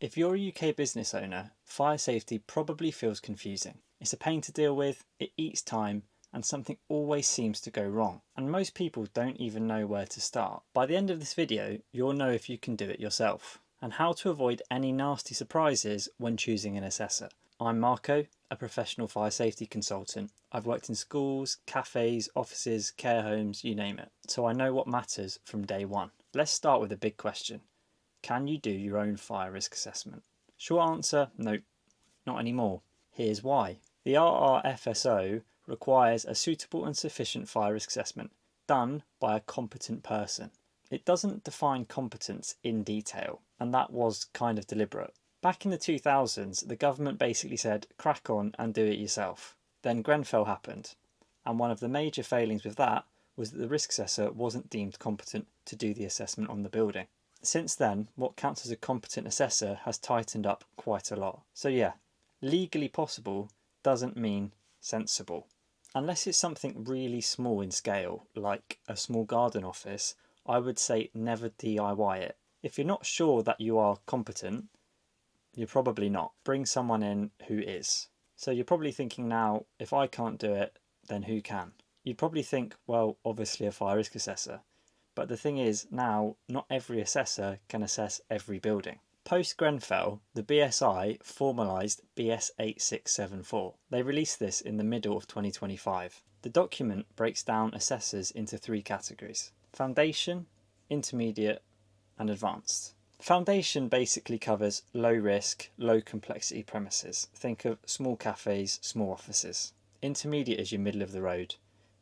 If you're a UK business owner, fire safety probably feels confusing. It's a pain to deal with, it eats time, and something always seems to go wrong. And most people don't even know where to start. By the end of this video, you'll know if you can do it yourself, and how to avoid any nasty surprises when choosing an assessor. I'm Marco, a professional fire safety consultant. I've worked in schools, cafes, offices, care homes, you name it. So I know what matters from day one. Let's start with a big question. Can you do your own fire risk assessment? Short answer, nope, not anymore. Here's why. The RRFSO requires a suitable and sufficient fire risk assessment done by a competent person. It doesn't define competence in detail, and that was kind of deliberate. Back in the 2000s, the government basically said, crack on and do it yourself. Then Grenfell happened, and one of the major failings with that was that the risk assessor wasn't deemed competent to do the assessment on the building. Since then, what counts as a competent assessor has tightened up quite a lot. So yeah, legally possible doesn't mean sensible. Unless it's something really small in scale, like a small garden office, I would say never DIY it. If you're not sure that you are competent, you're probably not. Bring someone in who is. So you're probably thinking now, if I can't do it, then who can? You'd probably think, well, obviously a fire risk assessor. But the thing is, now, not every assessor can assess every building. Post Grenfell, the BSI formalised BS 8674. They released this in the middle of 2025. The document breaks down assessors into three categories: foundation, intermediate, and advanced. Foundation basically covers low risk, low complexity premises. Think of small cafes, small offices. Intermediate is your middle of the road,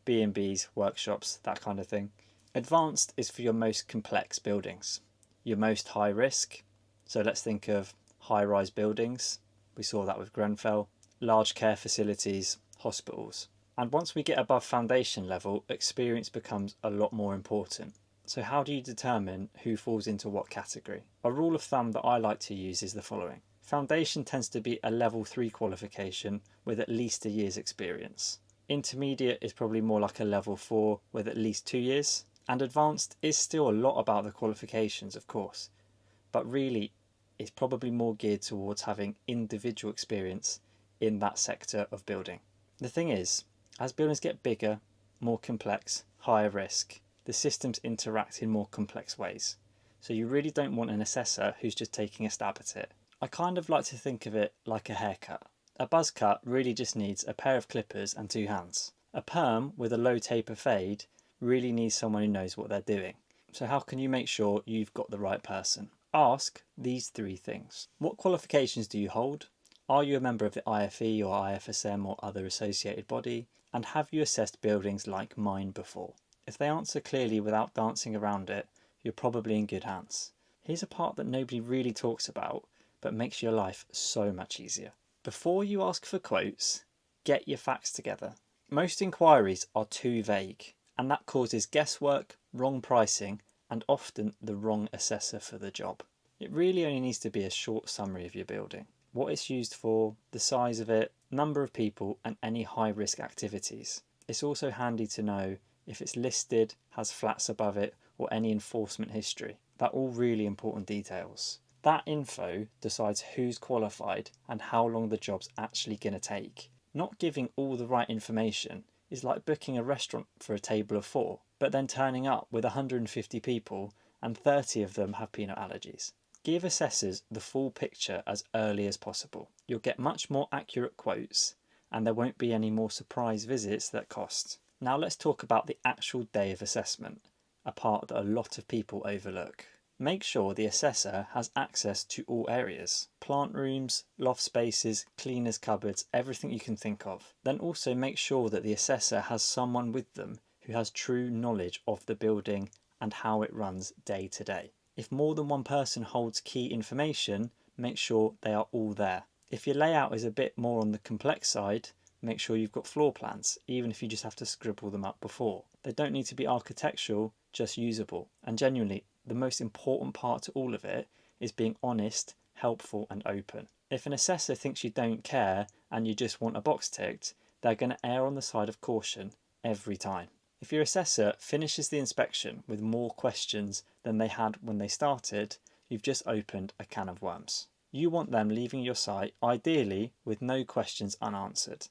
B&Bs, workshops, that kind of thing. Advanced is for your most complex buildings, your most high risk. So let's think of high-rise buildings. We saw that with Grenfell. Large care facilities, hospitals. And once we get above foundation level, experience becomes a lot more important. So how do you determine who falls into what category? A rule of thumb that I like to use is the following. Foundation tends to be a level 3 qualification with at least a year's experience. Intermediate is probably more like a level 4 with at least 2 years. And advanced is still a lot about the qualifications, of course, but really it's probably more geared towards having individual experience in that sector of building. The thing is, as buildings get bigger, more complex, higher risk, the systems interact in more complex ways. So you really don't want an assessor who's just taking a stab at it. I kind of like to think of it like a haircut. A buzz cut really just needs a pair of clippers and 2 hands. A perm with a low taper fade really needs someone who knows what they're doing. So how can you make sure you've got the right person? Ask these 3 things. What qualifications do you hold? Are you a member of the IFE or IFSM or other associated body? And have you assessed buildings like mine before? If they answer clearly without dancing around it, you're probably in good hands. Here's a part that nobody really talks about, but makes your life so much easier. Before you ask for quotes, get your facts together. Most inquiries are too vague, and that causes guesswork, wrong pricing, and often the wrong assessor for the job. It really only needs to be a short summary of your building, what it's used for, the size of it, number of people, and any high risk activities. It's also handy to know if it's listed, has flats above it, or any enforcement history. They're all really important details. That info decides who's qualified and how long the job's actually going to take. Not giving all the right information is like booking a restaurant for a table of 4, but then turning up with 150 people and 30 of them have peanut allergies. Give assessors the full picture as early as possible. You'll get much more accurate quotes and there won't be any more surprise visits that cost. Now let's talk about the actual day of assessment, a part that a lot of people overlook. Make sure the assessor has access to all areas. Plant rooms, loft spaces, cleaners' cupboards, everything you can think of. Then also make sure that the assessor has someone with them who has true knowledge of the building and how it runs day to day. If more than one person holds key information, make sure they are all there. If your layout is a bit more on the complex side, make sure you've got floor plans, even if you just have to scribble them up before. They don't need to be architectural, just usable. And genuinely, the most important part to all of it is being honest, helpful and open. If an assessor thinks you don't care and you just want a box ticked, they're going to err on the side of caution every time. If your assessor finishes the inspection with more questions than they had when they started, you've just opened a can of worms. You want them leaving your site ideally with no questions unanswered.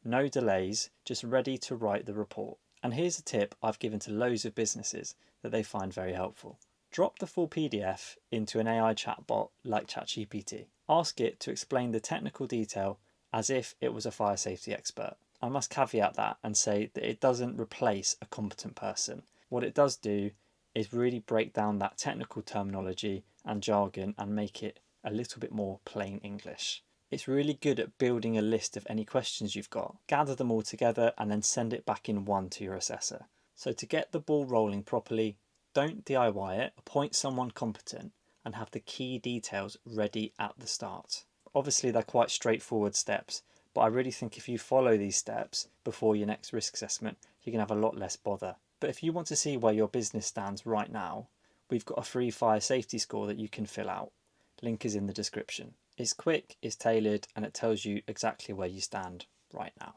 No delays, just ready to write the report. And here's a tip I've given to loads of businesses that they find very helpful. Drop the full PDF into an AI chatbot like ChatGPT. Ask it to explain the technical detail as if it was a fire safety expert. I must caveat that and say that it doesn't replace a competent person. What it does do is really break down that technical terminology and jargon and make it a little bit more plain English. It's really good at building a list of any questions you've got, gather them all together and then send it back in one to your assessor. So to get the ball rolling properly, don't DIY it, appoint someone competent and have the key details ready at the start. Obviously they're quite straightforward steps, but I really think if you follow these steps before your next risk assessment, you can have a lot less bother. But if you want to see where your business stands right now, we've got a free fire safety score that you can fill out. Link is in the description. It's quick, it's tailored, and it tells you exactly where you stand right now.